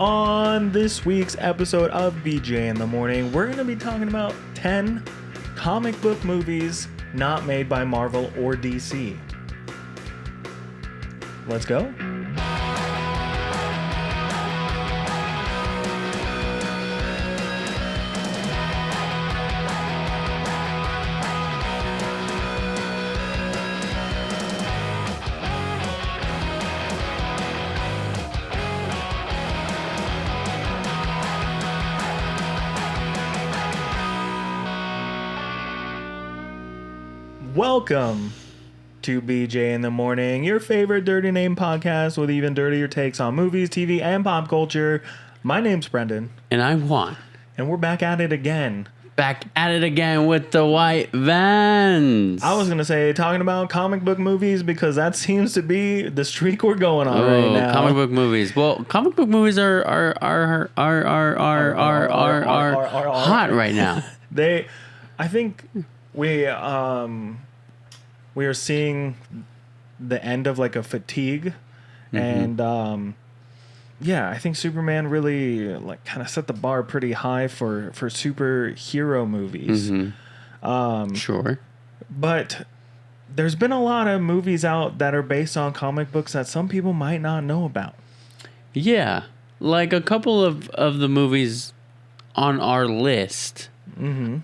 On this week's episode of BJ in the Morning, we're going to be talking about 10 comic book movies not made by Marvel or DC. Let's go. Welcome to BJ in the Morning, your favorite dirty name podcast with even dirtier takes on movies, TV, and pop culture. My name's Brendan. And I'm Juan. And we're back at it again. Back at it again with the white vans. I was going to say talking about comic book movies because that seems to be the streak we're going on right now. Comic book movies. Well, comic book movies are hot right now. I think we are seeing the end of like a fatigue, and I think Superman really like kind of set the bar pretty high for superhero movies. Sure, but there's been a lot of movies out that are based on comic books that some people might not know about. Yeah, like a couple of the movies on our list.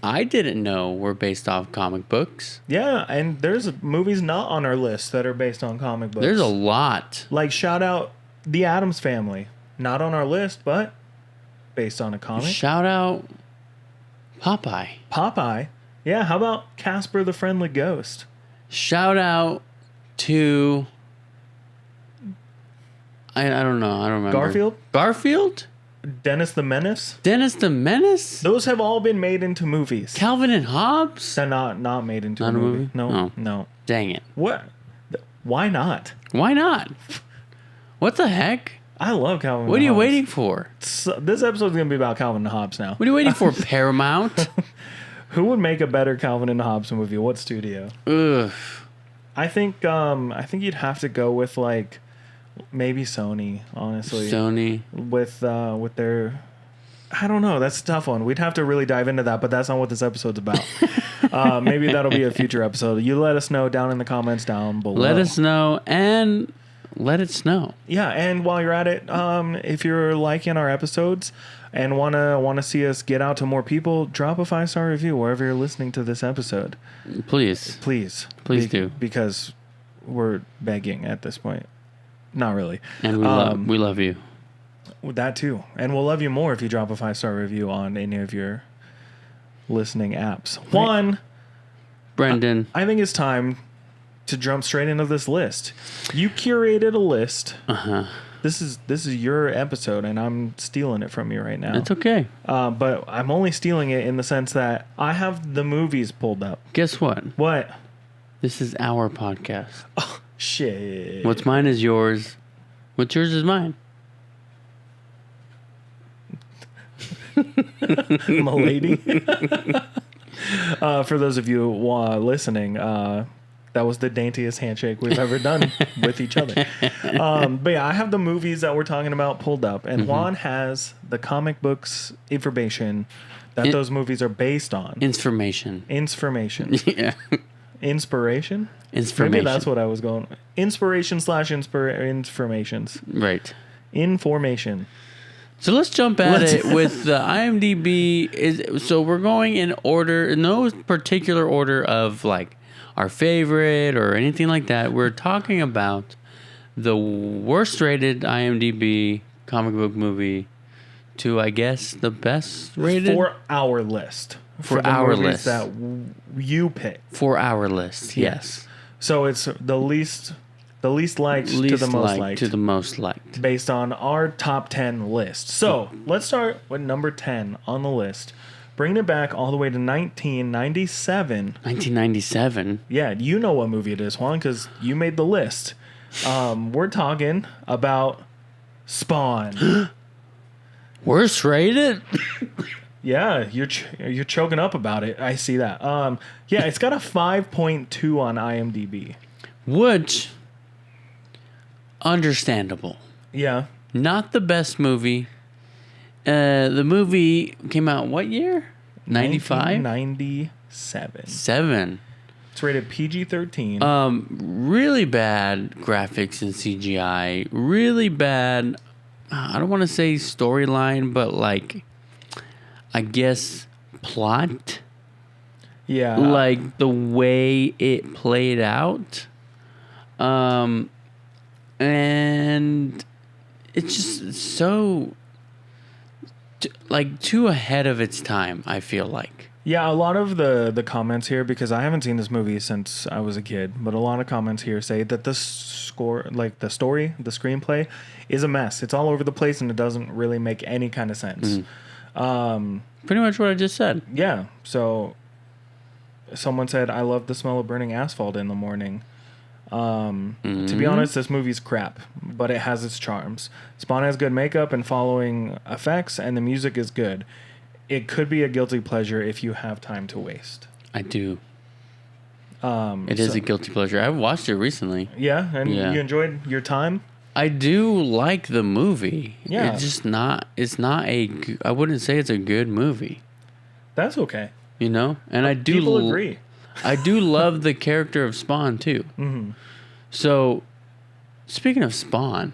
I didn't know were based off comic books. Yeah, and there's movies not on our list that are based on comic books. There's a lot. Like, shout out The Addams Family. Not on our list, but based on a comic. Shout out Popeye. Popeye. Yeah, how about Casper the Friendly Ghost? Shout out to... I don't know. I don't remember. Garfield? Garfield? Dennis the Menace? Dennis the Menace? Those have all been made into movies. Calvin and Hobbes? They're not made into a movie. No. Dang it. What? Why not? Why not? What the heck? I love Calvin and Hobbes. What are you waiting for? This episode's going to be about Calvin and Hobbes now. What are you waiting for, Paramount? Who would make a better Calvin and Hobbes movie? What studio? Ugh. I think you'd have to go with like maybe Sony, honestly. Sony. With their, I don't know. That's a tough one. We'd have to really dive into that, but that's not what this episode's about. Maybe that'll be a future episode. You let us know down in the comments down below. Let us know and let it snow. Yeah, and while you're at it, if you're liking our episodes and wanna see us get out to more people, drop a 5-star review wherever you're listening to this episode. Please do, because we're begging at this point. Not really. And we love you. That too. And we'll love you more if you drop a 5-star review on any of your listening apps. Right. Juan. Brendan. I think it's time to jump straight into this list. You curated a list. Uh-huh. This is your episode, and I'm stealing it from you right now. It's okay. But I'm only stealing it in the sense that I have the movies pulled up. Guess what? What? This is our podcast. Oh, shit. What's mine is yours. What's yours is mine. Milady. For those of you listening, that was the daintiest handshake we've ever done with each other. But yeah, I have the movies that we're talking about pulled up, and Juan has the comic books information that those movies are based on. Information. Yeah. Inspiration? Maybe that's what I was going. Inspiration/informations. Right. Information. So let's jump at it with the IMDb. So we're going in order, no particular order of like our favorite or anything like that. We're talking about the worst rated IMDb comic book movie to, I guess, the best rated? For our list. For our list. That you pick. For our list, yes. So it's the least liked to the most liked. To the most liked. Based on our top 10 list. So let's start with number 10 on the list. Bringing it back all the way to 1997. 1997? Yeah, you know what movie it is, Juan, because you made the list. We're talking about Spawn. Worst rated? Yeah, you're choking up about it. I see that. Yeah, it's got a 5.2 on IMDb. Which, understandable. Yeah. Not the best movie, The movie came out what year? 95? 1997. 7. It's rated PG-13. Really bad graphics and CGI. Really bad. I don't want to say storyline, but like, I guess plot. Yeah. Like the way it played out. And it's just so too ahead of its time, I feel like. Yeah, a lot of the comments here, because I haven't seen this movie since I was a kid, but a lot of comments here say that the score, like the story, the screenplay, is a mess. It's all over the place and it doesn't really make any kind of sense. Pretty much what I just said. Yeah, so someone said, I love the smell of burning asphalt in the morning. To be honest, this movie's crap, but it has its charms. Spawn has good makeup and following effects, and the music is good. It could be a guilty pleasure if you have time to waste. I do. It is a guilty pleasure. I've watched it recently. Yeah, and you enjoyed your time? I do like the movie. Yeah. It's not I wouldn't say it's a good movie. That's okay. You know? And I do... People agree. I do love the character of Spawn, too. Mm-hmm. So, speaking of Spawn,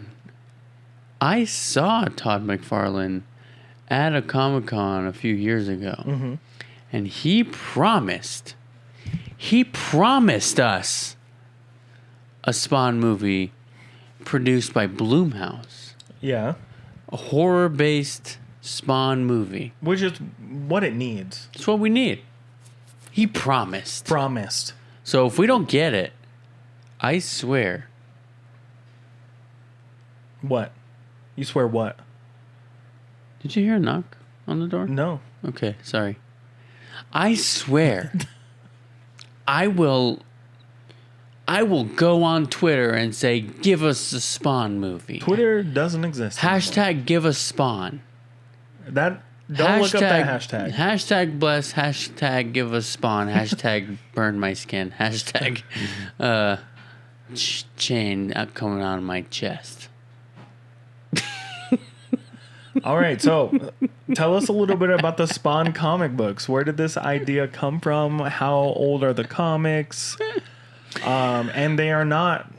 I saw Todd McFarlane at a Comic-Con a few years ago. And he promised us a Spawn movie produced by Blumhouse. Yeah. A horror-based Spawn movie. Which is what it needs. It's what we need. He promised. So if we don't get it, I swear. What? You swear what? Did you hear a knock on the door? No. Okay, sorry. I swear. I will go on Twitter and say, give us a Spawn movie. Twitter doesn't exist anymore. Give us Spawn. Don't look up that hashtag. Hashtag bless. Hashtag give us Spawn. Hashtag burn my skin. Hashtag chain coming out of my chest. All right, so tell us a little bit about the Spawn comic books. Where did this idea come from? How old are the comics? And they are not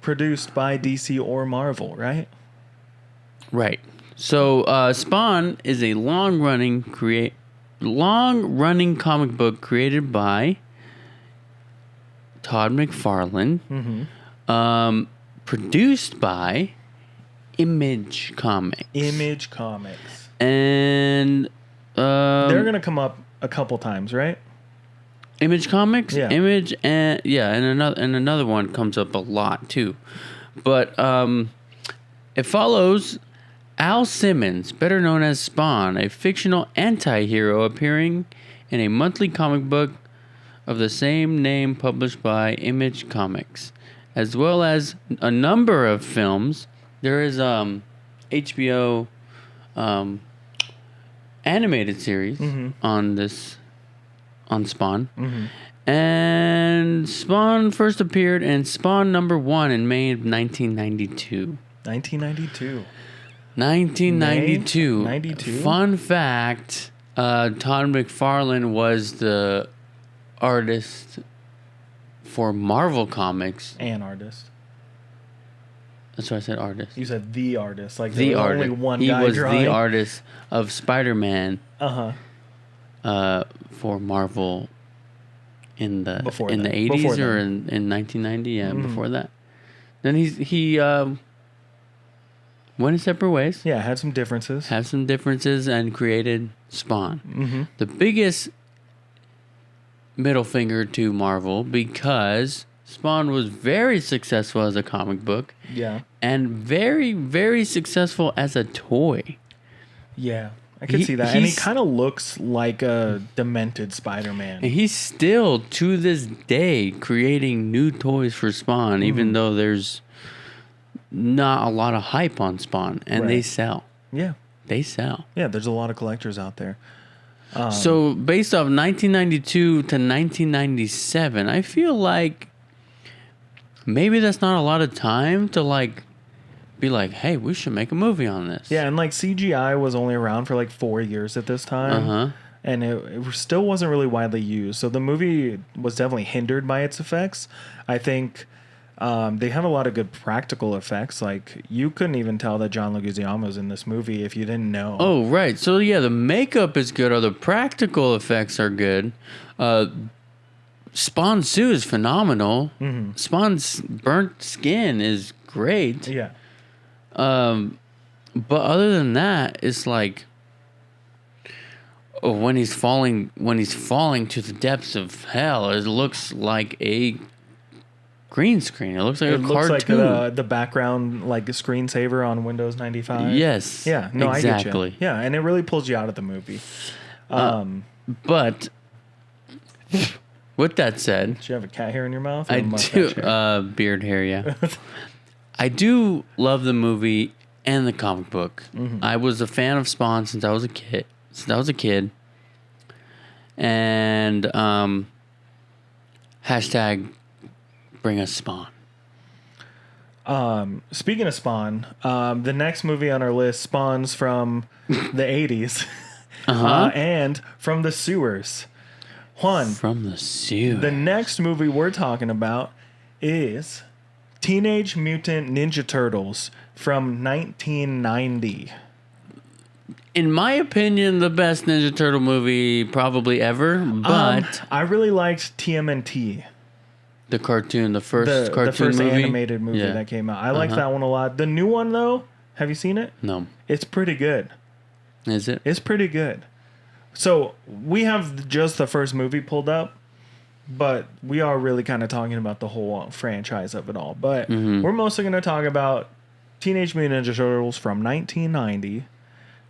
produced by DC or Marvel, right? Right. So Spawn is a long-running comic book created by Todd McFarlane, produced by Image Comics. And they're gonna come up a couple times, right? Image Comics, yeah. Image, and another one comes up a lot too. But it follows Al Simmons, better known as Spawn, a fictional anti-hero appearing in a monthly comic book of the same name published by Image Comics, as well as a number of films. There is HBO animated series on Spawn. And Spawn first appeared in Spawn #1 in May of 1992. 1992. Fun fact, Todd McFarlane was the artist for Marvel Comics. An artist. That's why I said artist. You said the artist. Like the there was artist. Only one he guy was drawing. the artist of Spider-Man. For Marvel in the before in that. the 80s Before or then. in 1990. Yeah, before that. Then he went in separate ways. Yeah, had some differences. And created Spawn. The biggest middle finger to Marvel, because Spawn was very successful as a comic book. Yeah. And very, very successful as a toy. Yeah. I could see that. And he kind of looks like a demented Spider-Man. And he's still, to this day, creating new toys for Spawn, even though there's not a lot of hype on Spawn. And they sell. Yeah. They sell. Yeah, there's a lot of collectors out there. So, based off 1992 to 1997, I feel like maybe that's not a lot of time to, like, be like, hey, we should make a movie on this. Yeah, and like CGI was only around for like 4 years at this time. And it still wasn't really widely used. So the movie was definitely hindered by its effects. I think they have a lot of good practical effects. Like, you couldn't even tell that John Leguizamo was in this movie if you didn't know. Oh, right. So, yeah, the makeup is good, or the practical effects are good. Spawn's suit is phenomenal. Spawn's burnt skin is great. Yeah. But other than that, it's like... when he's falling to the depths of hell, it looks like a green screen. It looks like a cartoon. Looks like the background, like a screensaver on Windows 95. Yes. Yeah. No, exactly. I get you. Yeah, and it really pulls you out of the movie. But with that said, do you have a cat hair in your mouth? Or I do. Beard hair, yeah. I do love the movie and the comic book. I was a fan of Spawn since I was a kid. And hashtag bring us Spawn. Speaking of Spawn, the next movie on our list spawns from the 80s and from the sewers. Juan, from the sewers. The next movie we're talking about is Teenage Mutant Ninja Turtles from 1990. In my opinion, the best Ninja Turtle movie probably ever, but... I really liked TMNT. The cartoon, the first movie? Animated movie that came out. I like that one a lot. The new one, though, have you seen it? No. It's pretty good. Is it? It's pretty good. So, we have just the first movie pulled up, but we are really kind of talking about the whole franchise of it all. But we're mostly going to talk about Teenage Mutant Ninja Turtles from 1990.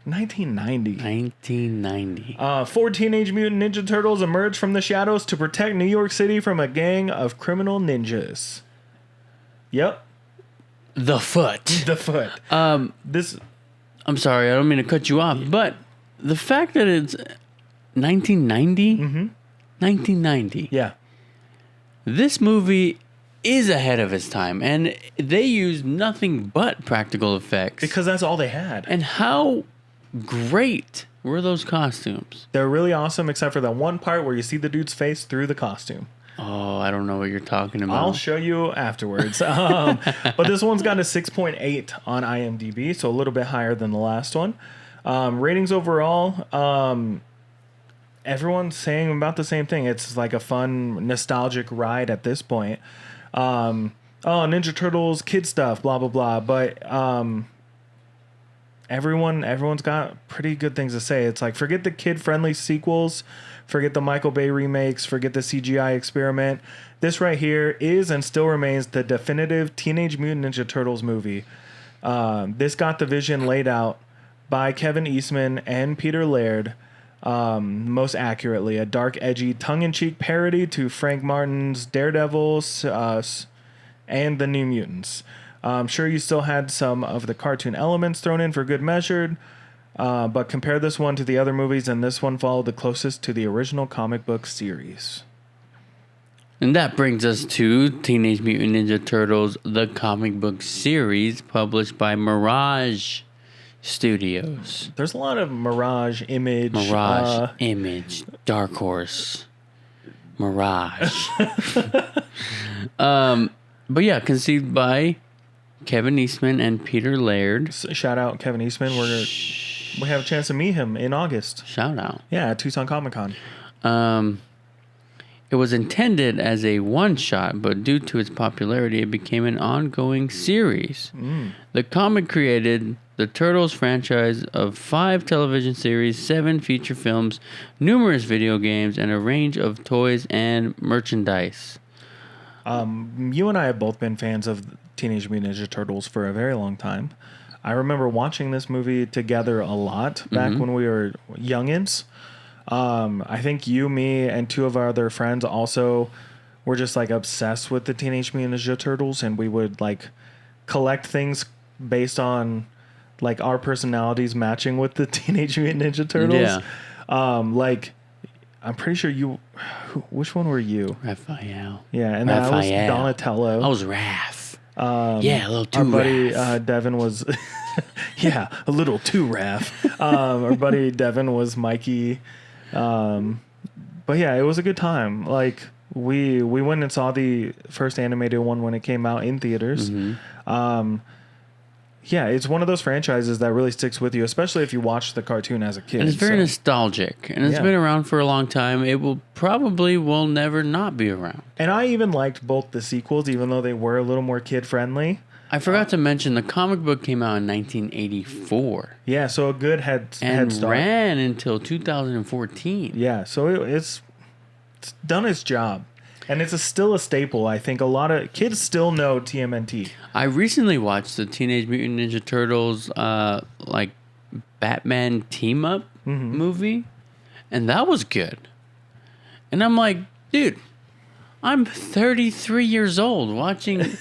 1990. 4 Teenage Mutant Ninja Turtles emerge from the shadows to protect New York City from a gang of criminal ninjas. Yep. The Foot. The Foot. I'm sorry, I don't mean to cut you off, but the fact that it's 1990? 1990. Yeah. This movie is ahead of its time, and they use nothing but practical effects. Because that's all they had. And how great were those costumes? They're really awesome, except for that one part where you see the dude's face through the costume. Oh, I don't know what you're talking about. I'll show you afterwards. But this one's got a 6.8 on IMDb, so a little bit higher than the last one. Ratings overall, everyone's saying about the same thing. It's like a fun, nostalgic ride at this point. Ninja Turtles, kid stuff, blah, blah, blah. But everyone's got pretty good things to say. It's like, forget the kid-friendly sequels, forget the Michael Bay remakes, forget the CGI experiment. This right here is and still remains the definitive Teenage Mutant Ninja Turtles movie. This got the vision laid out by Kevin Eastman and Peter Laird, most accurately. A dark, edgy, tongue-in-cheek parody to Frank Martin's Daredevils and the New Mutants. I'm sure you still had some of the cartoon elements thrown in for good measure, but compare this one to the other movies, and this one followed the closest to the original comic book series. And that brings us to Teenage Mutant Ninja Turtles, the comic book series published by Mirage Studios. There's a lot of Mirage, Image. Image, Dark Horse, Mirage. But yeah, conceived by Kevin Eastman and Peter Laird. Shout out Kevin Eastman. We have a chance to meet him in August. Shout out. Yeah, at Tucson Comic Con. It was intended as a one-shot, but due to its popularity, it became an ongoing series. The comic created the Turtles franchise of 5 television series, 7 feature films, numerous video games, and a range of toys and merchandise. You and I have both been fans of Teenage Mutant Ninja Turtles for a very long time. I remember watching this movie together a lot back when we were youngins. I think you, me, and 2 of our other friends also were just like obsessed with the Teenage Mutant Ninja Turtles, and we would like collect things based on like our personalities matching with the Teenage Mutant Ninja Turtles. Yeah. Like, I'm pretty sure you... Which one were you? Raphael. Yeah, and I was Donatello. I was Raph. Yeah, a little too Our buddy rough. Devin was, yeah, a little too rough. Our buddy Devin was Mikey. But yeah, it was a good time. Like we went and saw the first animated one when it came out in theaters. Yeah, it's one of those franchises that really sticks with you, especially if you watch the cartoon as a kid. And it's very nostalgic, and it's Yeah. been around for a long time. It will never not be around. And I even liked both the sequels, even though they were a little more kid friendly. I forgot to mention the comic book came out in 1984 Yeah, so a good head and start. ran until 2014. Yeah, so it's done its job. And it's still a staple. I think a lot of kids still know TMNT. I recently watched the Teenage Mutant Ninja Turtles like Batman team up movie, and that was good. And I'm like, dude, I'm 33 years old watching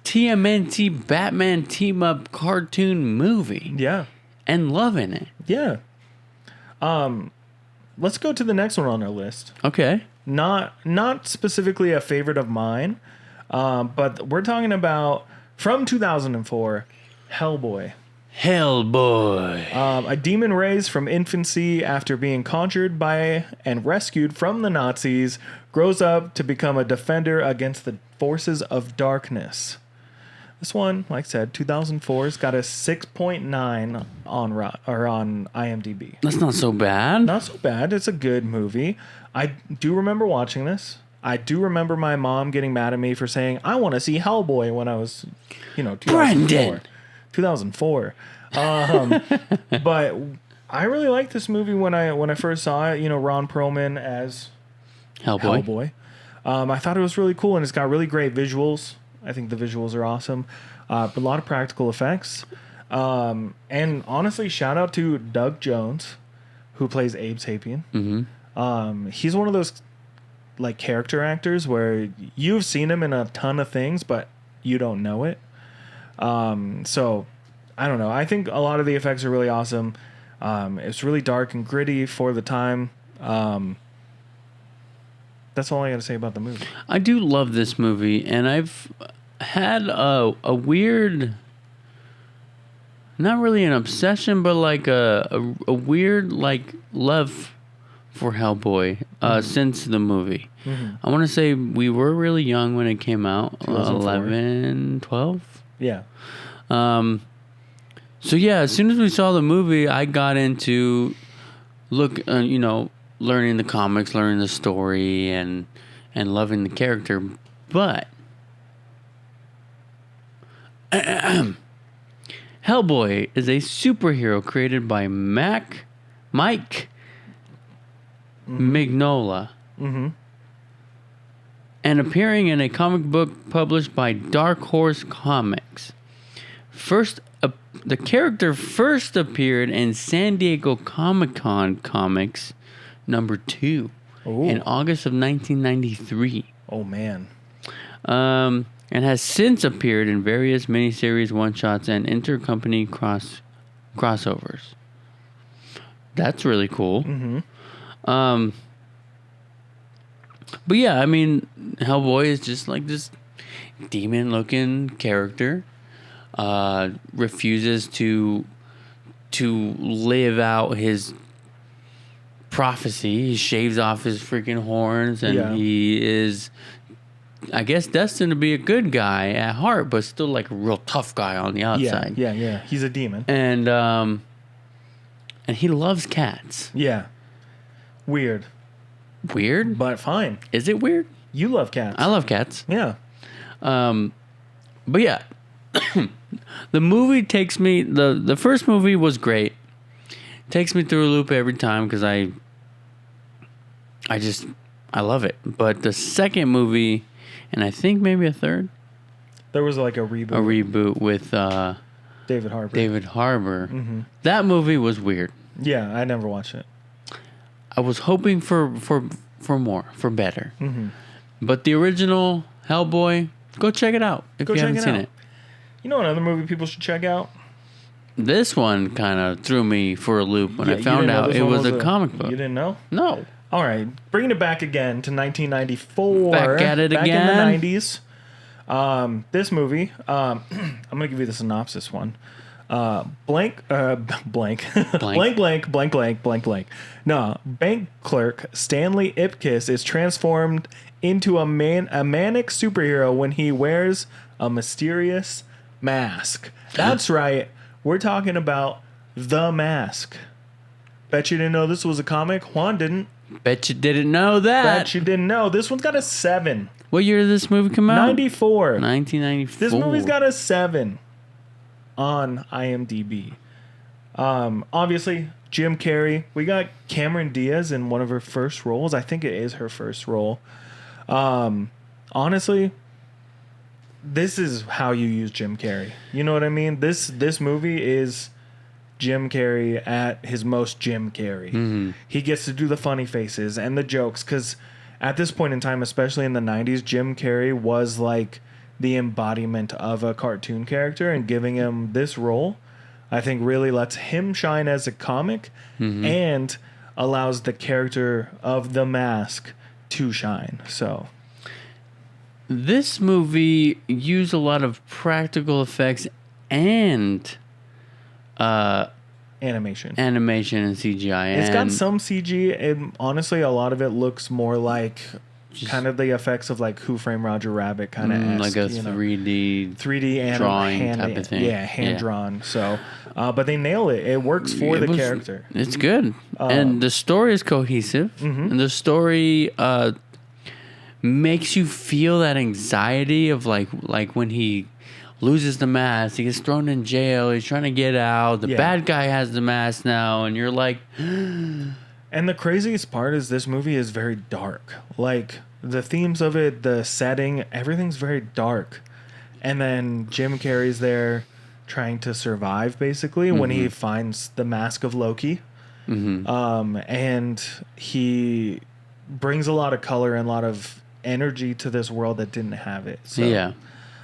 TMNT Batman team up cartoon movie Yeah. and loving it. Yeah. Let's go to the next one on our list. Okay. Not specifically a favorite of mine, but we're talking about from 2004, Hellboy. Hellboy. A demon raised from infancy after being conjured by and rescued from the Nazis, grows up to become a defender against the forces of darkness. This one, like I said, 2004, has got a 6.9 on IMDb. That's not so bad. Not so bad. It's a good movie. I do remember watching this. I do remember my mom getting mad at me for saying, I want to see Hellboy when I was, 2004. Brendan. 2004. But I really liked this movie when I first saw it. Ron Perlman as Hellboy. I thought it was really cool, and it's got really great visuals. I think the visuals are awesome. But a lot of practical effects. And honestly, shout out to Doug Jones, who plays Abe Sapien. Mm-hmm. He's one of those like character actors where you've seen him in a ton of things, but you don't know it. So I don't know. I think a lot of the effects are really awesome. It's really dark and gritty for the time. That's all I got to say about the movie. I do love this movie, and I've had a weird, not really an obsession, but like a weird like love for Hellboy since the movie. Mm-hmm. I want to say we were really young when it came out, 2004. 11, 12. Yeah. So yeah, as soon as we saw the movie, I got into learning the comics, learning the story, and loving the character. But Hellboy is a superhero created by Mike Mignola, and appearing in a comic book published by Dark Horse Comics. The character first appeared in San Diego Comic-Con Comics number 2 in August of 1993. Oh, man. And has since appeared in various miniseries, one-shots, and intercompany crossovers. That's really cool. Mm-hmm. But yeah, I mean, Hellboy is just like this demon-looking character. Refuses to live out his prophecy. He shaves off his freaking horns, and he is, I guess, destined to be a good guy at heart, but still like a real tough guy on the outside. Yeah. He's a demon. And he loves cats. Yeah. Weird. Weird? But fine. Is it weird? You love cats. I love cats. Yeah. But yeah, the movie takes me, the first movie was great. Takes me through a loop every time because I love it. But the second movie, and I think maybe a third, There was like a reboot. a reboot with David Harbour. David Harbour. Mm-hmm. That movie was weird. Yeah, I never watched it. I was hoping for more, for better. Mm-hmm. But the original Hellboy, go check it out if you haven't seen it. You know another movie people should check out? This one kind of threw me for a loop when Yeah, I you found didn't know out this it one was a comic book. You didn't know? No. All right, bringing it back again to 1994. Back at it back again. in the 90s. This movie, I'm gonna give you the synopsis one. Blank, blank, blank. No, bank clerk Stanley Ipkiss is transformed into a manic superhero when he wears a mysterious mask. That's right. We're talking about The Mask. Bet you didn't know this was a comic. Juan didn't. Bet you didn't know that. Bet you didn't know. This one's got a 7. What year did this movie come out? 94. 1994. This movie's got a 7 on IMDb. Obviously, Jim Carrey. We got Cameron Diaz in one of her first roles. I think it is her first role. Honestly, this is how you use Jim Carrey. You know what I mean? This movie is Jim Carrey at his most Jim Carrey. Mm-hmm. He gets to do the funny faces and the jokes because at this point in time, especially in the 90s, Jim Carrey was like the embodiment of a cartoon character, and giving him this role, I think really lets him shine as a comic and allows the character of The Mask to shine. So this movie used a lot of practical effects and animation and CGI. It's got some CG, and honestly, a lot of it looks more like kind of the effects of like Who Framed Roger Rabbit kind of like a 3D drawing type of thing. Yeah, hand drawn. So, but they nail it. It works for the character. It's good, and the story is cohesive, and the story makes you feel that anxiety of like when he loses the mask, he gets thrown in jail, he's trying to get out, the bad guy has the mask now, and you're like... And the craziest part is this movie is very dark. Like, the themes of it, the setting, everything's very dark. And then Jim Carrey's there trying to survive, basically, when he finds the mask of Loki. And he brings a lot of color and a lot of energy to this world that didn't have it. So, yeah.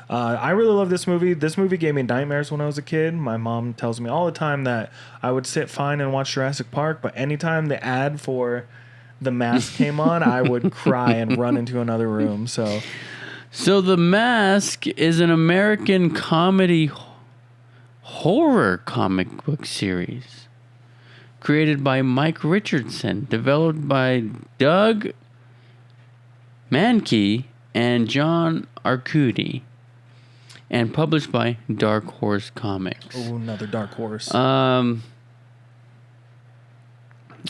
I really love this movie. This movie gave me nightmares when I was a kid. My mom tells me all the time that I would sit fine and watch Jurassic Park, but anytime the ad for The Mask came on, I would cry and run into another room. So The Mask is an American comedy horror comic book series created by Mike Richardson, developed by Doug Mankey and John Arcudi, and published by Dark Horse Comics. Oh, another Dark Horse.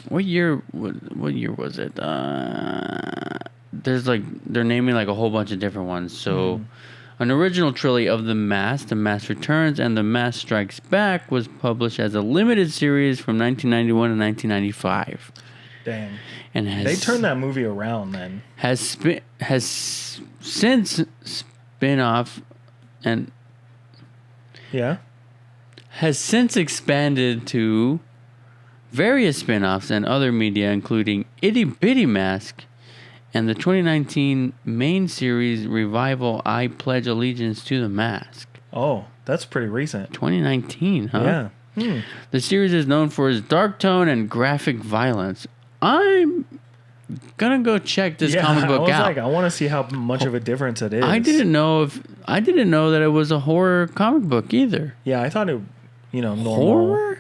What year was it? There's like they're naming like a whole bunch of different ones. So, an original trilogy of The Mask Returns, and The Mask Strikes Back was published as a limited series from 1991 to 1995. Dang. And they turned that movie around then. Has since spin off. And has since expanded to various spin-offs and other media, including Itty Bitty Mask and the 2019 main series revival I Pledge Allegiance to the Mask. Oh, that's pretty recent. 2019, huh? Yeah. The series is known for its dark tone and graphic violence. I'm gonna go check this comic book out. I want to see how much of a difference it is. I didn't know that it was a horror comic book either. Yeah, I thought it, normal.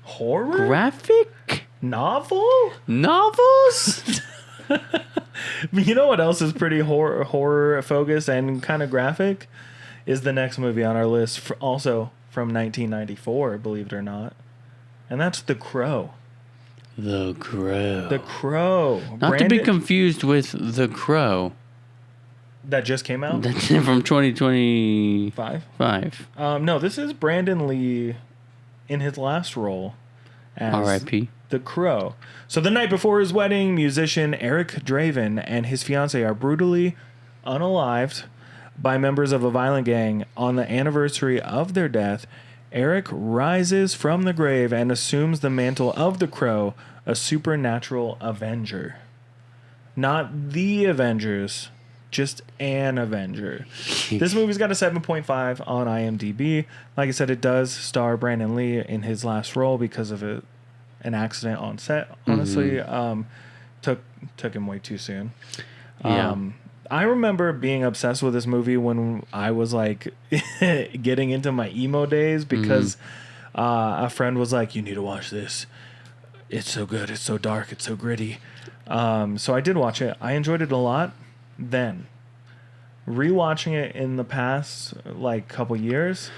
Horror? Graphic? Novels? You know what else is pretty horror focused and kind of graphic? Is the next movie on our list, also from 1994, believe it or not. And that's The Crow. The Crow. Not to be confused with The Crow. That just came out? That's from 2025. No, this is Brandon Lee in his last role as R.I.P. The Crow. So the night before his wedding, musician Eric Draven and his fiancée are brutally unalived by members of a violent gang. On the anniversary of their death, Eric rises from the grave and assumes the mantle of the Crow, a supernatural Avenger. Not the Avengers, just an Avenger. This movie's got a 7.5 on IMDb. Like I said, it does star Brandon Lee in his last role because of an accident on set. Honestly, took him way too soon. Yeah. I remember being obsessed with this movie when I was like getting into my emo days because a friend was like, "You need to watch this. It's so good. It's so dark. It's so gritty." So I did watch it. I enjoyed it a lot. Then rewatching it in the past like couple years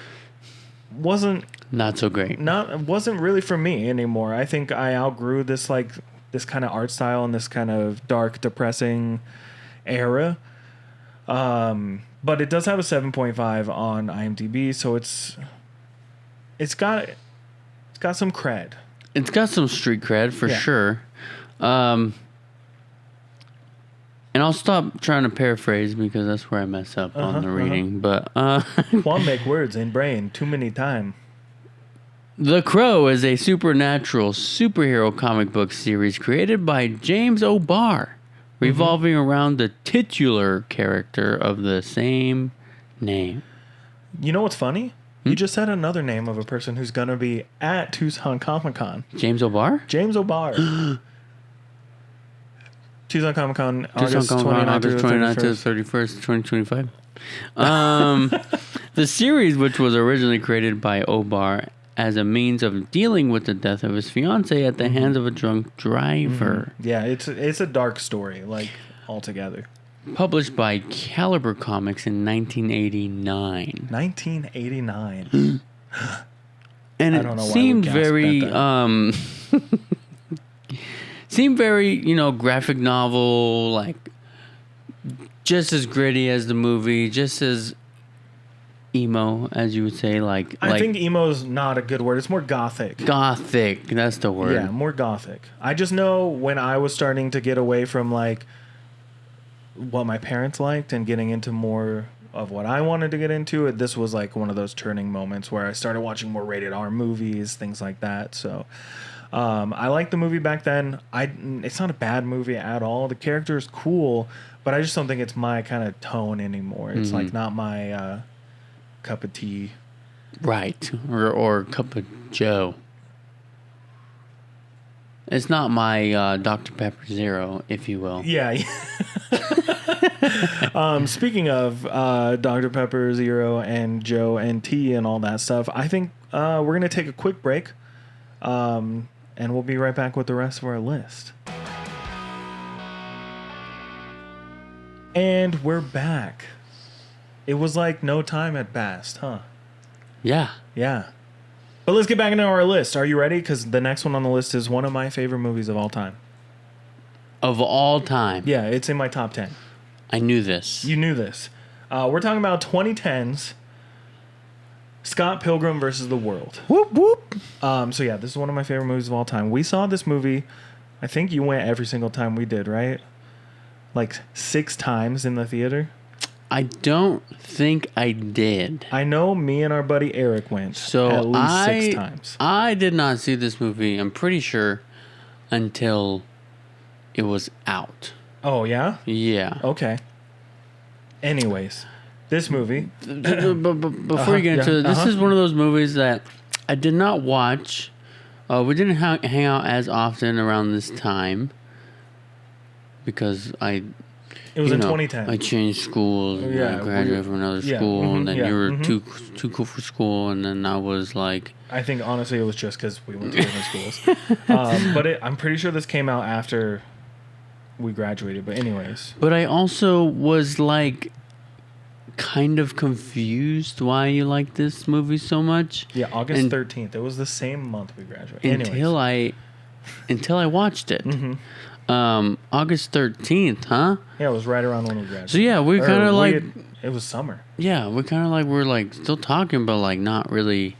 wasn't Not so great. wasn't really for me anymore. I think I outgrew this kind of art style and this kind of dark, depressing era. But it does have a 7.5 on IMDb, so it's got some cred. It's got some street cred for sure. And I'll stop trying to paraphrase because that's where I mess up on the reading. But One make words in brain too many time. The Crow is a supernatural superhero comic book series created by James O'Barr, revolving around the titular character of the same name. You know what's funny? You just said another name of a person who's going to be at Tucson Comic Con. James O'Barr? James O'Barr. Tucson Comic Con, August 29th to the 31st, 2025. The series, which was originally created by O'Barr as a means of dealing with the death of his fiancée at the hands of a drunk driver. Yeah, it's a dark story, like, altogether. Published by Caliber Comics in 1989. 1989. And I don't know it why seemed we gasped at very seemed very, graphic novel, like just as gritty as the movie, just as emo, as you would say. I think emo's not a good word. It's more gothic. Gothic, that's the word. Yeah, more gothic. I just know when I was starting to get away from like what my parents liked and getting into more of what I wanted to get into, this was like one of those turning moments where I started watching more rated R movies, things like that. So I liked the movie back then. It's not a bad movie at all. The character is cool, but I just don't think it's my kind of tone anymore. It's like not my cup of tea. Right. Or cup of Joe. It's not my Dr. Pepper Zero, if you will. Yeah. Speaking of Dr. Pepper Zero and Joe and tea and all that stuff, I think we're going to take a quick break. And we'll be right back with the rest of our list. And we're back. It was like no time had passed, huh? Yeah. Yeah. But let's get back into our list. Are you ready? Because the next one on the list is one of my favorite movies of all time. Of all time. Yeah, it's in my top 10. I knew this. You knew this. We're talking about 2010's Scott Pilgrim versus the World. Whoop, whoop. So yeah, this is one of my favorite movies of all time. We saw this movie, I think you went every single time we did, right? Like 6 times in the theater. I don't think I did. I know me and our buddy Eric went at least 6 times. I did not see this movie, I'm pretty sure, until it was out. Oh, yeah? Yeah. Okay. Anyways, this movie. Before you get into it, this is one of those movies that I did not watch. We didn't hang out as often around this time because It was in 2010. I changed schools. And I graduated from another school, and then you were too cool for school, and then I was like. I think honestly it was just because we went to different schools. But I'm pretty sure this came out after we graduated. But anyways. But I also was like, kind of confused why you like this movie so much. Yeah, August 13th. It was the same month we graduated. Until I watched it. August 13th, huh? Yeah, it was right around when we graduated. So yeah, we kind of like... It was summer. Yeah, we kind of like, we're like still talking, but like not really...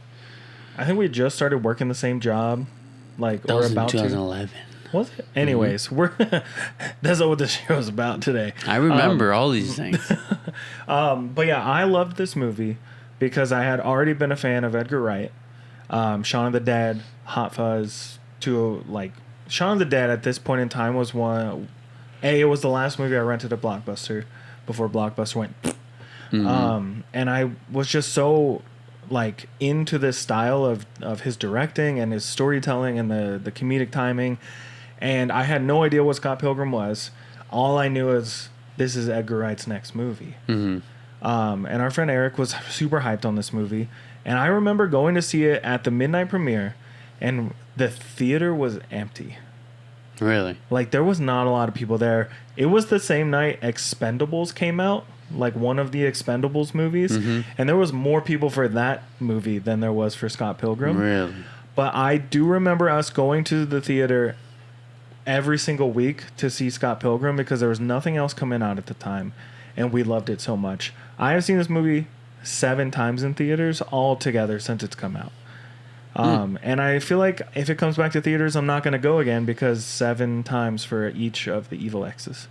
I think we had just started working the same job. Like, that or was about in 2011. Was it? Anyways, that's not what the show is about today. I remember all these things. But yeah, I loved this movie because I had already been a fan of Edgar Wright. Shaun of the Dead, Hot Fuzz, Shaun of the Dead at this point in time was it was the last movie I rented at Blockbuster before Blockbuster went. And I was just so like into this style of his directing and his storytelling and the comedic timing. And I had no idea what Scott Pilgrim was. All I knew is this is Edgar Wright's next movie. Mm-hmm. And our friend Eric was super hyped on this movie. And I remember going to see it at the midnight premiere, and the theater was empty. Really? Like, there was not a lot of people there. It was the same night Expendables came out, like one of the Expendables movies. Mm-hmm. And there was more people for that movie than there was for Scott Pilgrim. Really? But I do remember us going to the theater every single week to see Scott Pilgrim because there was nothing else coming out at the time. And we loved it so much. I have seen this movie 7 times in theaters all together since it's come out. And I feel like if it comes back to theaters, I'm not going to go again because 7 times for each of the Evil X's.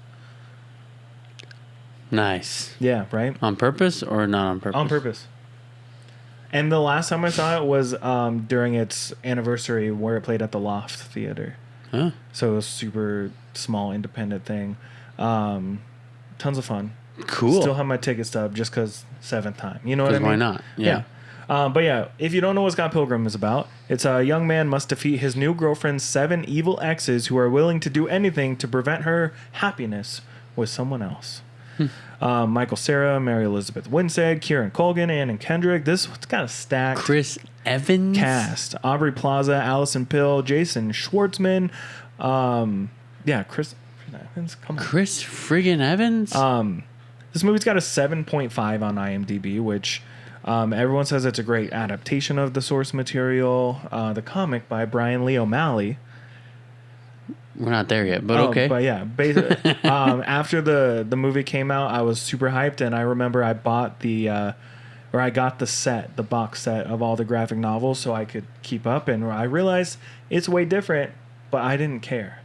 Nice. Yeah, right? On purpose or not on purpose? On purpose. And the last time I saw it was during its anniversary where it played at the Loft Theater. Huh. So it was a super small independent thing. Tons of fun. Cool. Still have my ticket stub just because 7th time. You know what I mean? Why not? Yeah. But yeah, if you don't know what Scott Pilgrim is about, it's a young man must defeat his new girlfriend's 7 evil exes who are willing to do anything to prevent her happiness with someone else. Michael Cera, Mary Elizabeth Winstead, Kieran Culkin, Anna Kendrick. This one's got a stacked Chris Evans cast. Aubrey Plaza, Allison Pill, Jason Schwartzman. Chris Evans. Come on. Chris friggin' Evans? This movie's got a 7.5 on IMDb, which everyone says it's a great adaptation of the source material, the comic by Brian Lee O'Malley. We're not there yet, but okay. But yeah, after the movie came out, I was super hyped, and I remember I bought I got the box set of all the graphic novels so I could keep up, and I realized it's way different, but I didn't care.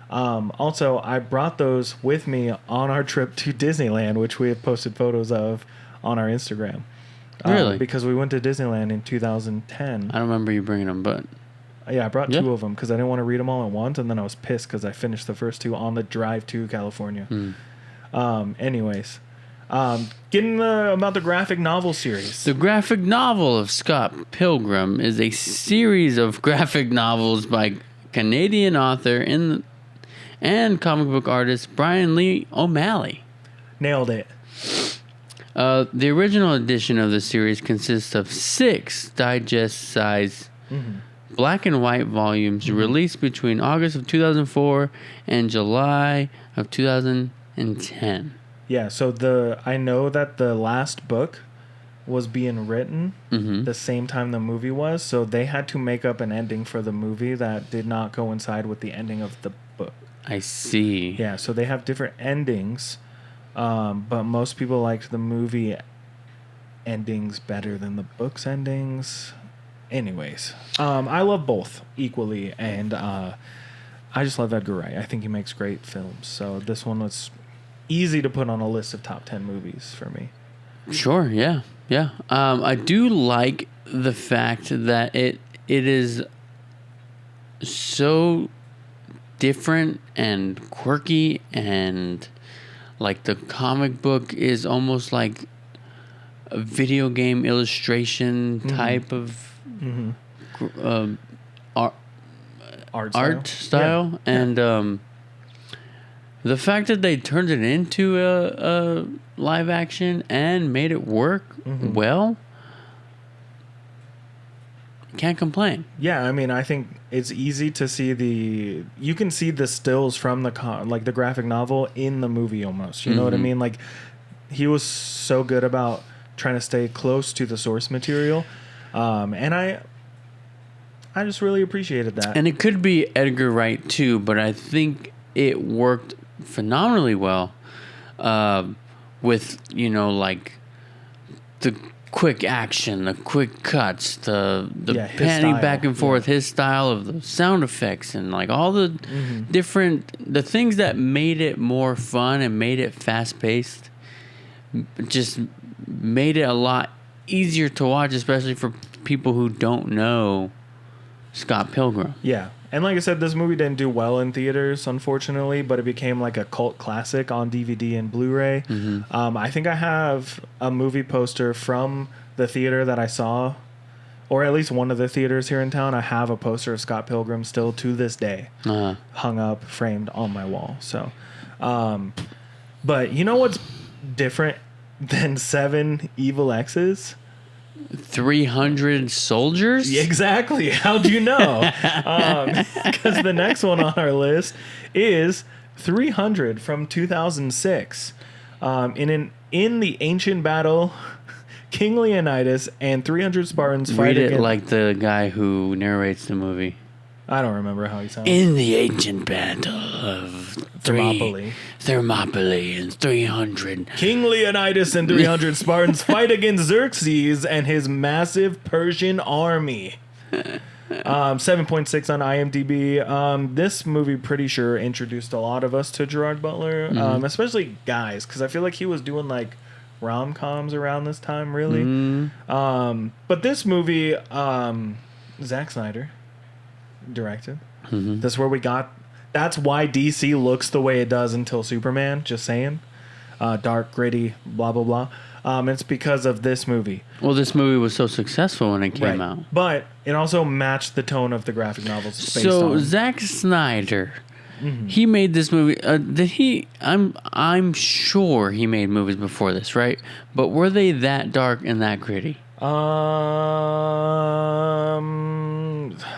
Also, I brought those with me on our trip to Disneyland, which we have posted photos of on our Instagram. Really? Because we went to Disneyland in 2010. I don't remember you bringing them, but... Yeah, I brought 2 of them because I didn't want to read them all at once, and then I was pissed because I finished the first 2 on the drive to California. Anyways, getting about the graphic novel series. The graphic novel of Scott Pilgrim is a series of graphic novels by Canadian author and comic book artist Brian Lee O'Malley. Nailed it. The original edition of the series consists of 6 digest-size black and white volumes released between August of 2004 and July of 2010. Yeah, so I know that the last book was being written the same time the movie was, so they had to make up an ending for the movie that did not coincide with the ending of the book. I see. Yeah, so they have different endings, but most people liked the movie endings better than the book's endings. Anyways, I love both equally, and I just love Edgar Wright. I think he makes great films, so this one was easy to put on a list of top 10 movies for me. Sure, yeah. I do like the fact that it is so different and quirky, and like the comic book is almost like a video game illustration type of art style. Yeah. And the fact that they turned it into a live action and made it work well, can't complain. Yeah, I mean, I think it's easy to see you can see the stills from the graphic novel in the movie almost. You know what I mean? Like, he was so good about trying to stay close to the source material. And I just really appreciated that. And it could be Edgar Wright too, but I think it worked phenomenally well with, like the quick action, the quick cuts, the panning back and forth, his style of the sound effects, and like all the the things that made it more fun and made it fast paced, just made it a lot easier to watch, especially for people who don't know Scott Pilgrim. Yeah. And like I said, this movie didn't do well in theaters, unfortunately, but it became like a cult classic on DVD and Blu-ray. I think I have a movie poster from the theater that I saw, or at least one of the theaters here in town. I have a poster of Scott Pilgrim still to this day, hung up, framed on my wall. So But you know what's different than 7 Evil X's? 300 soldiers? Yeah, exactly. How'd you know? Because the next one on our list is 300 from 2006. In the ancient battle, King Leonidas and 300 Spartans fight Read it against... like the guy who narrates the movie. I don't remember how he sounds. In the ancient battle of Thermopylae and 300. King Leonidas and 300 Spartans fight against Xerxes and his massive Persian army. 7.6 on IMDb. This movie, pretty sure, introduced a lot of us to Gerard Butler, especially guys, because I feel like he was doing like rom-coms around this time, really. But this movie, Zack Snyder directed. That's where we got. That's why DC looks the way it does until Superman. Just saying, dark, gritty, blah blah blah. It's because of this movie. Well, this movie was so successful when it came out, but it also matched the tone of the graphic novels. It's based so on. Zack Snyder, he made this movie. Did he? I'm sure he made movies before this, right? But were they that dark and that gritty?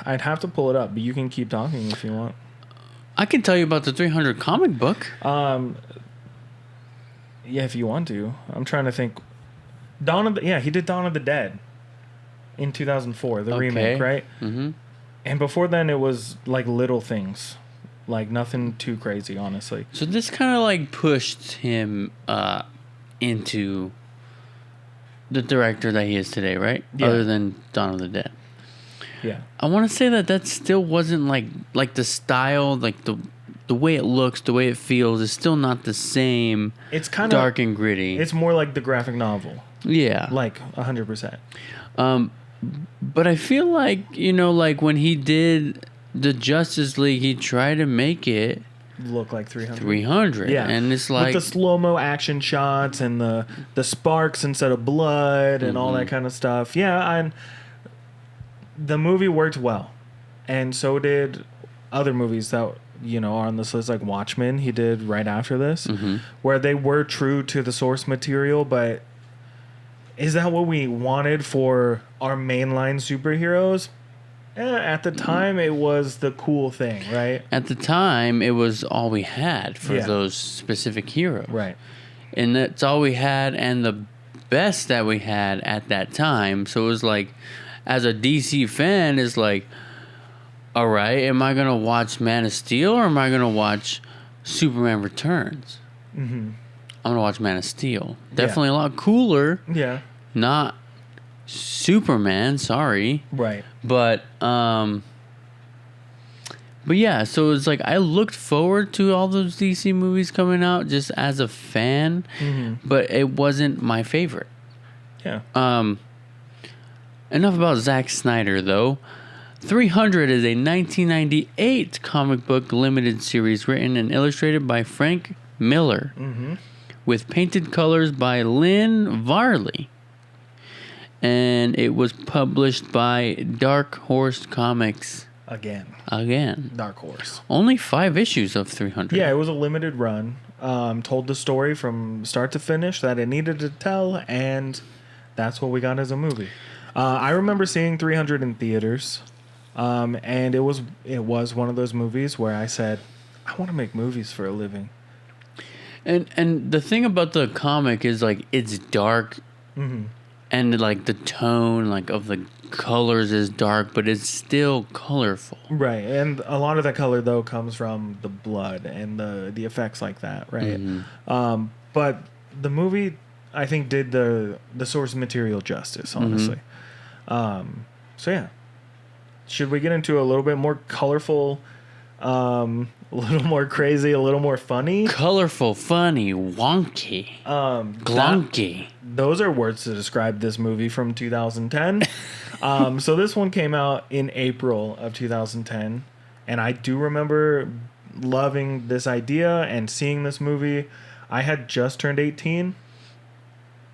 I'd have to pull it up, but you can keep talking if you want. I can tell you about the 300 comic book. Yeah, if you want to. I'm trying to think. He did Dawn of the Dead in 2004, the remake, right? Mm-hmm. And before then, it was like little things, like nothing too crazy, honestly. So this kind of like pushed him into the director that he is today, right? Yeah. Other than Dawn of the Dead. Yeah. I want to say that still wasn't like the style, like the way it looks, the way it feels is still not the same. It's kind of dark and gritty. It's more like the graphic novel. Yeah. Like 100%. But I feel like, like when he did the Justice League, he tried to make it look like 300. 300. Yeah. And it's like with the slow-mo action shots and the sparks instead of blood and all that kind of stuff. Yeah, and the movie worked well. And so did other movies that, are on this list, like Watchmen, he did right after this, where they were true to the source material, but is that what we wanted for our mainline superheroes? At the time, it was the cool thing, right? At the time, it was all we had for those specific heroes. Right. And that's all we had and the best that we had at that time. So it was like, as a DC fan, it's like, all right, am I going to watch Man of Steel or am I going to watch Superman Returns? I'm going to watch Man of Steel. Definitely a lot cooler. Yeah. Not Superman, sorry. Right. But yeah, so it's like I looked forward to all those DC movies coming out just as a fan, but it wasn't my favorite. Yeah. Enough about Zack Snyder, though. 300 is a 1998 comic book limited series written and illustrated by Frank Miller, with painted colors by Lynn Varley. And it was published by Dark Horse Comics. Again. Dark Horse. Only 5 issues of 300. Yeah, it was a limited run. Told the story from start to finish that it needed to tell, and that's what we got as a movie. I remember seeing 300 in theaters, and it was one of those movies where I said, I want to make movies for a living. And the thing about the comic is like it's dark. And like the tone like of the colors is dark, but it's still colorful. Right. And a lot of that color though comes from the blood and the effects like that, right? But the movie I think did the source material justice, honestly. So yeah. Should we get into a little bit more colorful, a little more crazy, a little more funny? Colorful, funny, wonky, glonky. Those are words to describe this movie from 2010. So this one came out in April of 2010. And I do remember loving this idea and seeing this movie. I had just turned 18.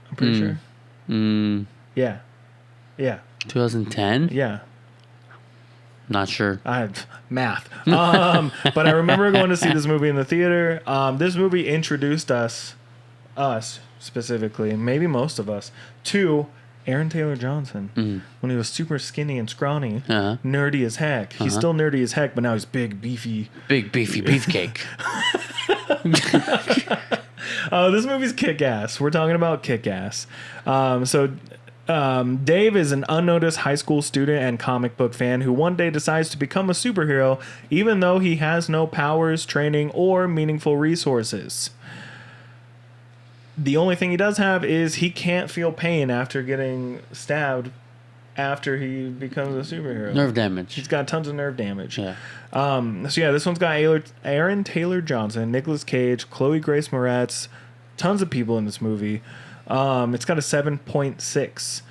I'm pretty sure. Yeah. 2010? Yeah. Not sure. Math. But I remember going to see this movie in the theater. This movie introduced us specifically, maybe most of us, to Aaron Taylor Johnson when he was super skinny and scrawny, nerdy as heck. He's still nerdy as heck, but now he's big beefy beefcake. This movie's kick-ass. We're talking about kick-ass. Dave is an unnoticed high school student and comic book fan who one day decides to become a superhero, even though he has no powers, training, or meaningful resources. The only thing he does have is he can't feel pain after getting stabbed after he becomes a superhero. Nerve damage. He's got tons of nerve damage. Yeah. This one's got Aaron Taylor Johnson, Nicolas Cage, Chloe Grace Moretz, tons of people in this movie. It's got a 7.6.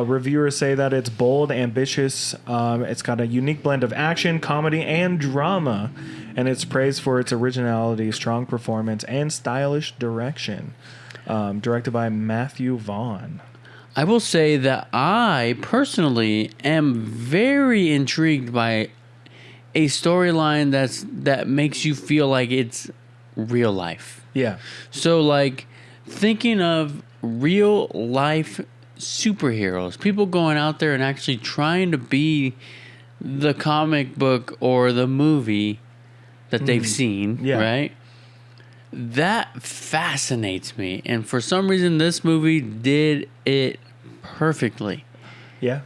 Reviewers say that it's bold, ambitious. It's got a unique blend of action, comedy, and drama. And it's praised for its originality, strong performance, and stylish direction. Directed by Matthew Vaughn. I will say that I personally am very intrigued by a storyline that makes you feel like it's real life. Yeah. So, like, thinking of real life superheroes, people going out there and actually trying to be the comic book or the movie that they've seen, right? That fascinates me. And for some reason, this movie did it perfectly. Yeah.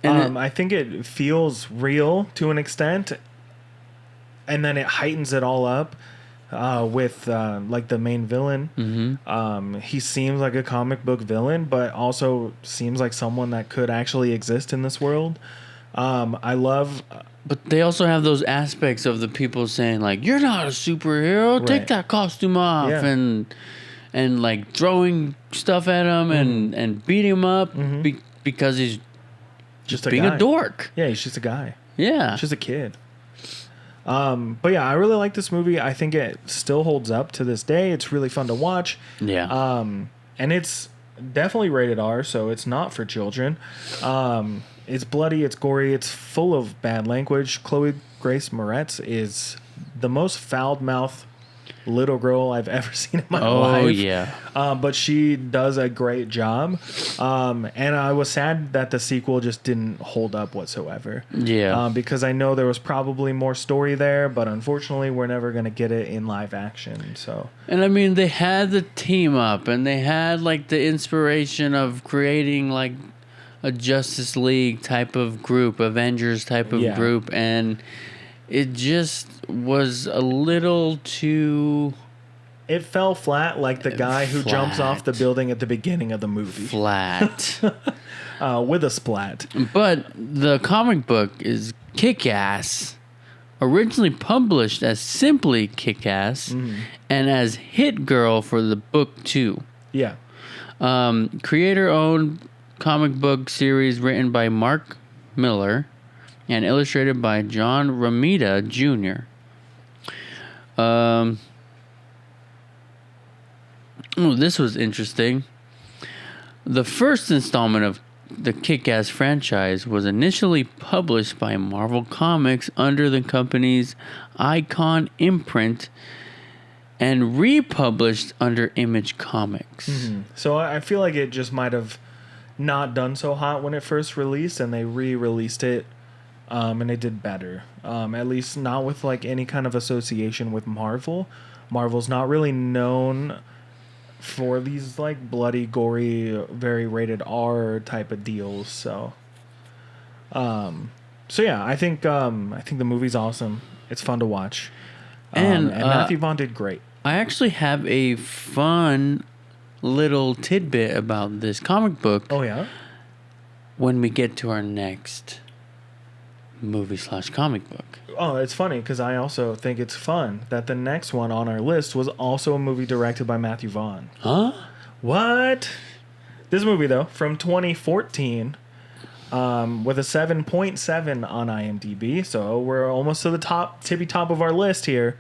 And I think it feels real to an extent, and then it heightens it all up with like the main villain. Mm-hmm. He seems like a comic book villain, but also seems like someone that could actually exist in this world. I love... But they also have those aspects of the people saying, like, you're not a superhero. Right. Take that costume off. Yeah. And like throwing stuff at him and beat him up because he's just being a dork. Yeah, he's just a guy. Yeah. He's just a kid. But yeah, I really like this movie. I think it still holds up to this day. It's really fun to watch. Yeah. And it's definitely rated R, so it's not for children. It's bloody, it's gory, it's full of bad language. Chloe Grace Moretz is the most foul-mouthed little girl I've ever seen in my life. Oh, yeah. But she does a great job. And I was sad that the sequel just didn't hold up whatsoever. Yeah. Because I know there was probably more story there, but unfortunately we're never going to get it in live action. So. And I mean, they had the team up and they had like the inspiration of creating like a Justice League type of group, Avengers type of group, and it just was a little too... It fell flat like the guy who jumps off the building at the beginning of the movie. Flat. With a splat. But the comic book is Kick-Ass, originally published as simply Kick-Ass, and as Hit Girl for the book too. Yeah. Creator-owned comic book series written by Mark Miller and illustrated by John Romita Jr. This was interesting. The first installment of the Kick-Ass franchise was initially published by Marvel Comics under the company's Icon imprint and republished under Image Comics. So I feel like it just might have not done so hot when it first released, and they re-released it, and it did better. At least not with like any kind of association with Marvel. Marvel's not really known for these like bloody, gory, very rated R type of deals. So yeah, I think the movie's awesome. It's fun to watch, and Matthew Vaughn did great. I actually have a fun little tidbit about this comic book. Oh yeah? When we get to our next movie/comic book. Oh, it's funny because I also think it's fun that the next one on our list was also a movie directed by Matthew Vaughn. Huh? What? This movie, though, from 2014, with a 7.7 on IMDb, so we're almost to the tippy top of our list here.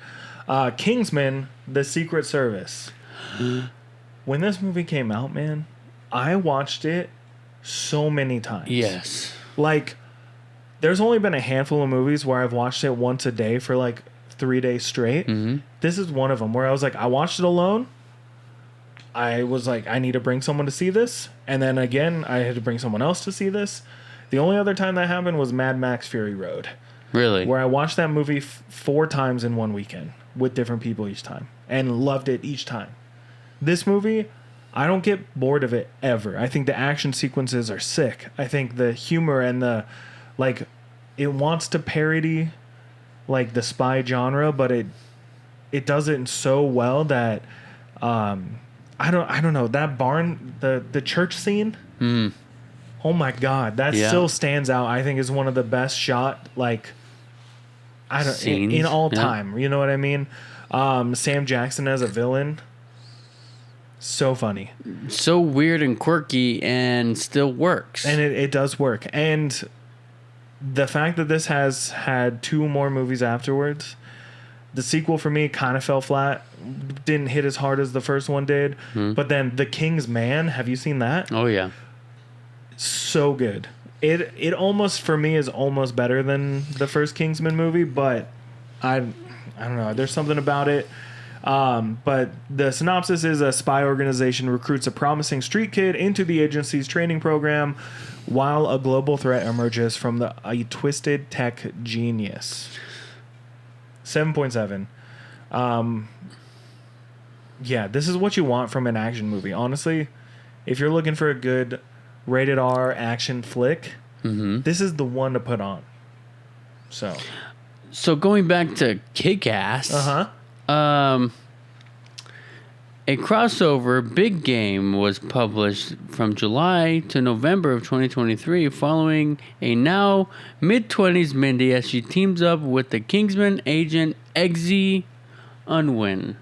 Kingsman: The Secret Service. When this movie came out, man, I watched it so many times. Yes. Like, there's only been a handful of movies where I've watched it once a day for like 3 days straight. Mm-hmm. This is one of them where I was like, I watched it alone. I was like, I need to bring someone to see this. And then again, I had to bring someone else to see this. The only other time that happened was Mad Max Fury Road. Really? Where I watched that movie 4 times in one weekend with different people each time and loved it each time. This movie, I don't get bored of it ever. I think the action sequences are sick. I think the humor and the, like, it wants to parody, like, the spy genre, but it does it so well that, I don't know, that barn, the church scene, oh my God, that still stands out. I think is one of the best shot, like, in all time. You know what I mean? Sam Jackson as a villain, so funny, so weird and quirky, and still works. And it does work. And the fact that this has had 2 more movies afterwards, the sequel for me kind of fell flat, didn't hit as hard as the first one did. But then The King's Man, have you seen that? Oh yeah, so good. It almost, for me, is almost better than the first Kingsman movie, but I don't know. There's something about it. But the synopsis is a spy organization recruits a promising street kid into the agency's training program while a global threat emerges from a twisted tech genius. 7.7. Yeah, this is what you want from an action movie. Honestly, if you're looking for a good rated R action flick, this is the one to put on. So going back to Kick-Ass, a crossover Big Game was published from July to November of 2023 following a now mid-20s Mindy as she teams up with the Kingsman agent Eggsy Unwin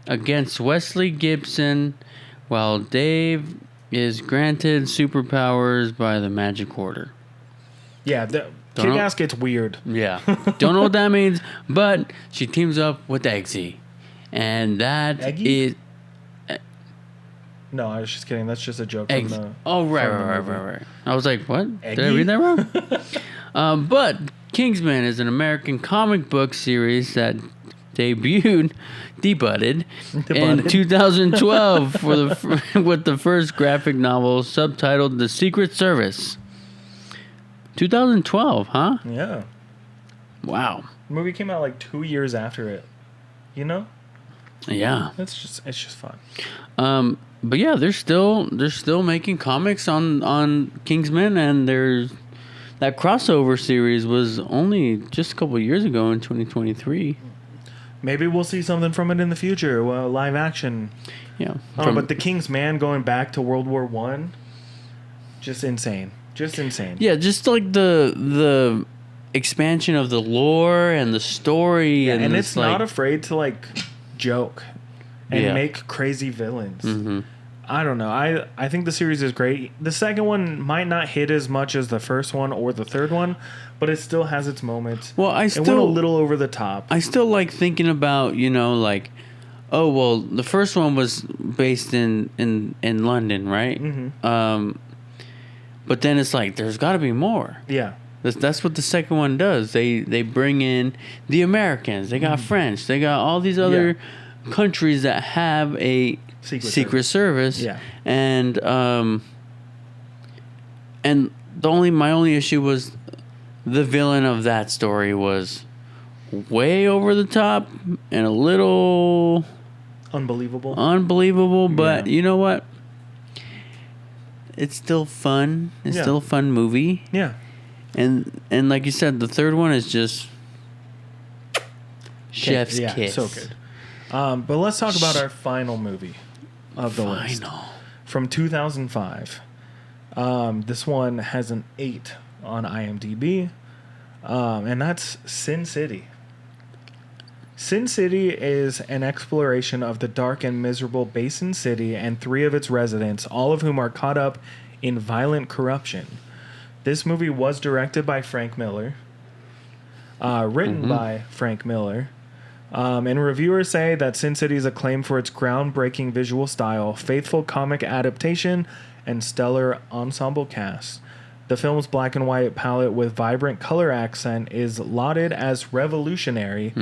against Wesley Gibson while Dave is granted superpowers by the Magic Order. Yeah, Kick-Ass gets weird. Yeah. Don't know what that means, but she teams up with Eggsy. And that Eggy? No, I was just kidding. That's just a joke. Right. I was like, what? Eggy? Did I read that wrong? But Kingsman is an American comic book series that debuted in 2012 with the first graphic novel subtitled The Secret Service. 2012, huh? Yeah. Wow. The movie came out like 2 years after it. You know? Yeah. It's just fun. But yeah, they're still making comics on Kingsman, and there's that crossover series was only just a couple of years ago in 2023. Maybe we'll see something from it in the future. Well, live action. Yeah. But the King's Man going back to World War I, just insane. Yeah, just like the expansion of the lore and the story, and it's not afraid to like joke and make crazy villains. I don't know. I think the series is great. The second one might not hit as much as the first one or the third one, but it still has its moments. Well, it went a little over the top. I still like thinking about, like, oh well, the first one was based in London, right? But then it's like there's got to be more. Yeah. That's what the second one does. They bring in the Americans. They got French. They got all these other countries that have a secret service. Yeah. And my only issue was the villain of that story was way over the top and a little unbelievable. But you know what? It's still fun. It's still a fun movie. Yeah. And like you said, the third one is just chef's kiss. So good. But let's talk about our final movie of the list. From 2005. This one has an 8 on IMDb. And that's Sin City. Sin City is an exploration of the dark and miserable Basin City and 3 of its residents, all of whom are caught up in violent corruption. This movie was directed by Frank Miller, written by Frank Miller, and reviewers say that Sin City is acclaimed for its groundbreaking visual style, faithful comic adaptation, and stellar ensemble cast. The film's black and white palette with vibrant color accent is lauded as revolutionary.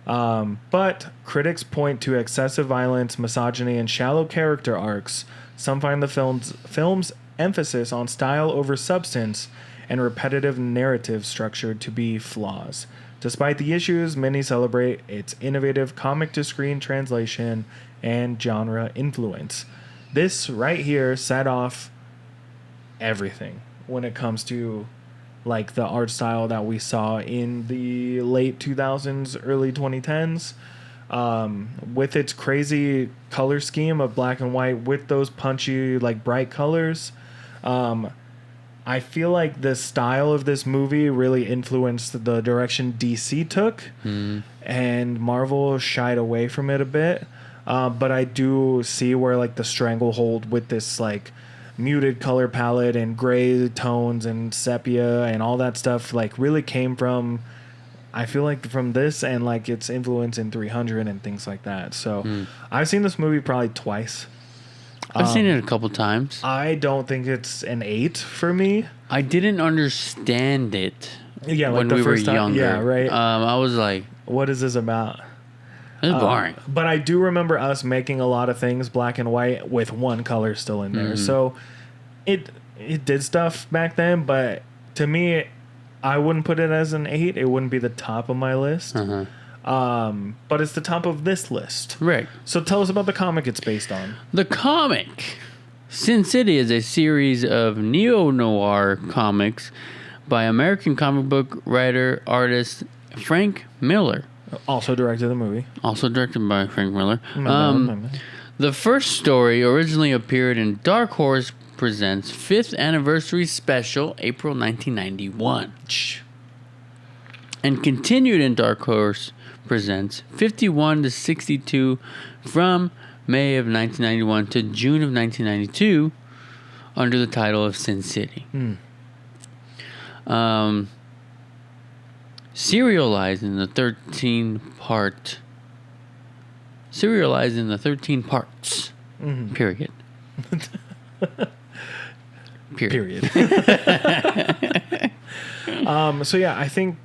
But critics point to excessive violence, misogyny, and shallow character arcs. Some find the film's emphasis on style over substance and repetitive narrative structure to be flaws. Despite the issues, many celebrate its innovative comic-to-screen translation and genre influence. This right here set off everything when it comes to like the art style that we saw in the late 2000s, early 2010s, with its crazy color scheme of black and white with those punchy, like bright colors. I feel like the style of this movie really influenced the direction DC took, and Marvel shied away from it a bit. But I do see where like the stranglehold with this like muted color palette and gray tones and sepia and all that stuff like really came from, I feel like, from this and like its influence in 300 and things like that. So I've seen this movie probably twice. I've seen it a couple times. I don't think it's an 8 for me. I didn't understand it Yeah, like when the we were first time. younger. Yeah, right. I was like, What is this about? it's boring. But I do remember us making a lot of things black and white with one color still in there. So it did stuff back then, but to me, I wouldn't put it as an 8. It wouldn't be the top of my list. But it's the top of this list. Right. So tell us about the comic it's based on. The comic. Sin City is a series of neo-noir comics by American comic book writer, artist Frank Miller. Also directed the movie. Also directed by Frank Miller. My bad. The first story originally appeared in Dark Horse Presents 5th Anniversary Special, April 1991. And continued in Dark Horse Presents 51 to 62 from May of 1991 to June of 1992 under the title of Sin City. Serialized in the 13 parts. Period. Period. So yeah, I think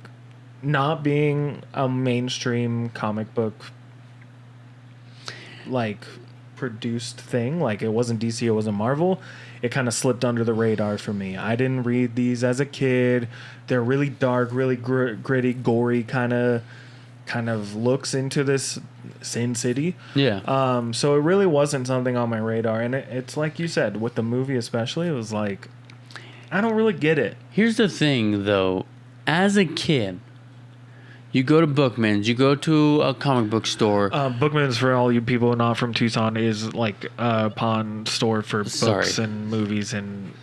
not being a mainstream comic book like produced thing, like it wasn't DC, it wasn't Marvel, it kind of slipped under the radar for me. I didn't read these as a kid. They're really dark, really gritty, gory kind of looks into this Sin City. Yeah. So it really wasn't something on my radar, and it's like you said with the movie especially, it was like I don't really get it. Here's the thing though, as a kid, you go to Bookman's, you go to a comic book store. Bookman's, for all you people not from Tucson, is like a pawn store for books and movies and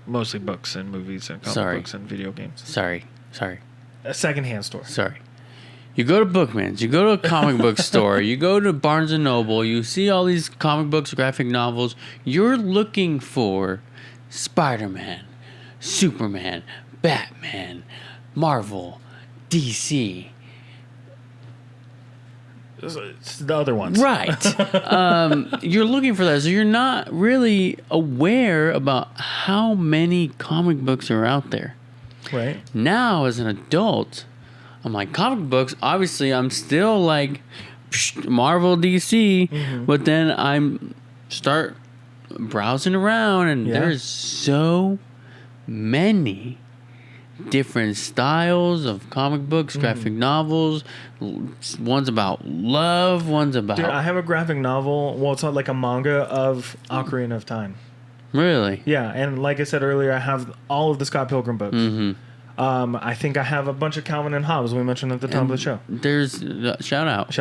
mostly books and movies and comic books and video games. Sorry. A secondhand store. Sorry. You go to Bookman's, you go to a comic book store, you go to Barnes & Noble, you see all these comic books, graphic novels. You're looking for Spider-Man, Superman, Batman, Marvel, DC. It's the other ones. Right. You're looking for that. So you're not really aware about how many comic books are out there. Right. Now, as an adult, I'm like, comic books, obviously, I'm still like Marvel, DC, but then I'm start browsing around, and there's so many different styles of comic books, graphic novels. One's about love, one's about... Dude, I have a graphic novel. Well, it's not like a manga of Ocarina of Time. Really? Yeah, and like I said earlier, I have all of the Scott Pilgrim books. I think I have a bunch of Calvin and Hobbes we mentioned at the top of the show. There's shout out.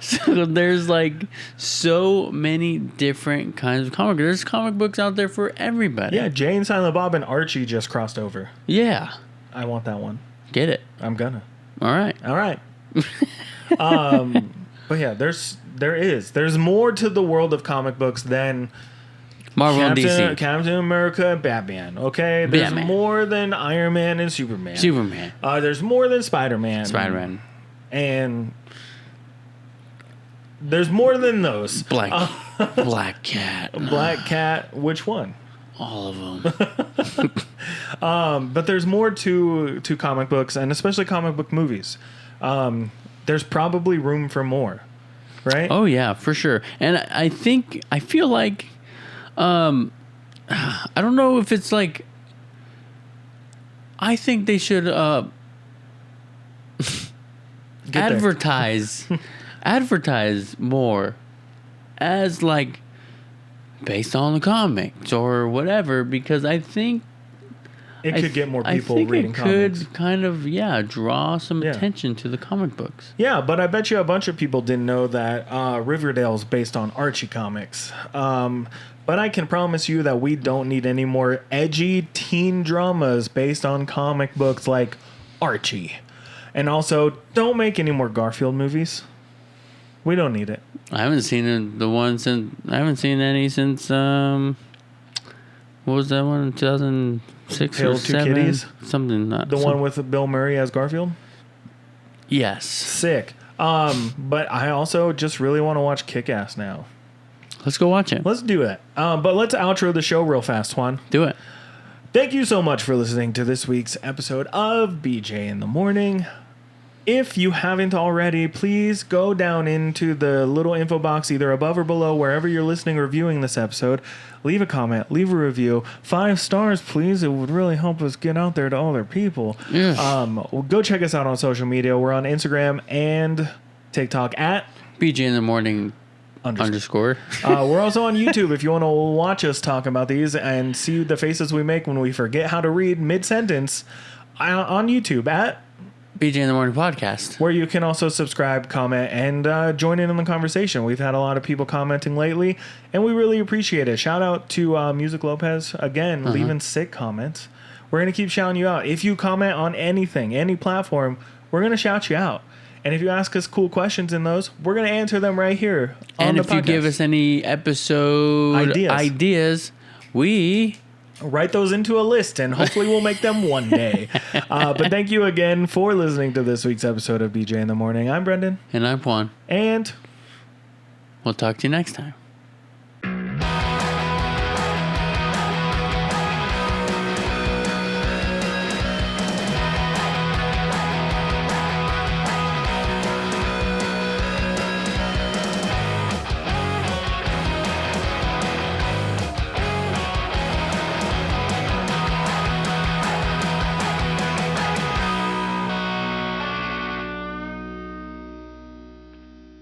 So there's like so many different kinds of comic. There's comic books out there for everybody. Yeah, Jay and Silent Bob and Archie just crossed over. Yeah. I want that one. Get it. I'm gonna. All right. But yeah, there's more to the world of comic books than Marvel and DC. Captain America and Batman. Okay, there's more than Iron Man and Superman. There's more than Spider-Man. And there's more than those. Black Cat. Black Cat. Which one? All of them. But there's more to comic books, and especially comic book movies. There's probably room for more, right? Oh yeah, for sure. And I feel like, I don't know if it's like, I think they should advertise more as like based on the comics or whatever, because I think it could get more people reading comics. I think it could kind of, draw some attention to the comic books. Yeah, but I bet you a bunch of people didn't know that Riverdale's based on Archie comics. But I can promise you that we don't need any more edgy teen dramas based on comic books like Archie. And also, don't make any more Garfield movies. We don't need it. I haven't seen I haven't seen any since what was that one? 2006 Tale or of Two 7? Kitties? Something not The one with Bill Murray as Garfield? Yes. Sick. But I also just really want to watch Kick-Ass now. Let's go watch it. Let's do it. But let's outro the show real fast, Juan. Do it. Thank you so much for listening to this week's episode of BJ in the Morning. If you haven't already, please go down into the little info box either above or below wherever you're listening or viewing this episode. Leave a comment, leave a review. 5 stars, please. It would really help us get out there to other people. Yeah. Go check us out on social media. We're on Instagram and TikTok at BJ in the Morning underscore. We're also on YouTube if you want to watch us talk about these and see the faces we make when we forget how to read mid-sentence on YouTube at BJ in the Morning Podcast, where you can also subscribe, comment, and join in on the conversation. We've had a lot of people commenting lately, and we really appreciate it. Shout out to Music Lopez, again, leaving sick comments. We're going to keep shouting you out. If you comment on anything, any platform, we're going to shout you out. And if you ask us cool questions in those, we're going to answer them right here on the podcast. And if you give us any episode ideas, we write those into a list, and hopefully we'll make them one day. But thank you again for listening to this week's episode of BJ in the Morning. I'm Brendan. And I'm Juan. And we'll talk to you next time.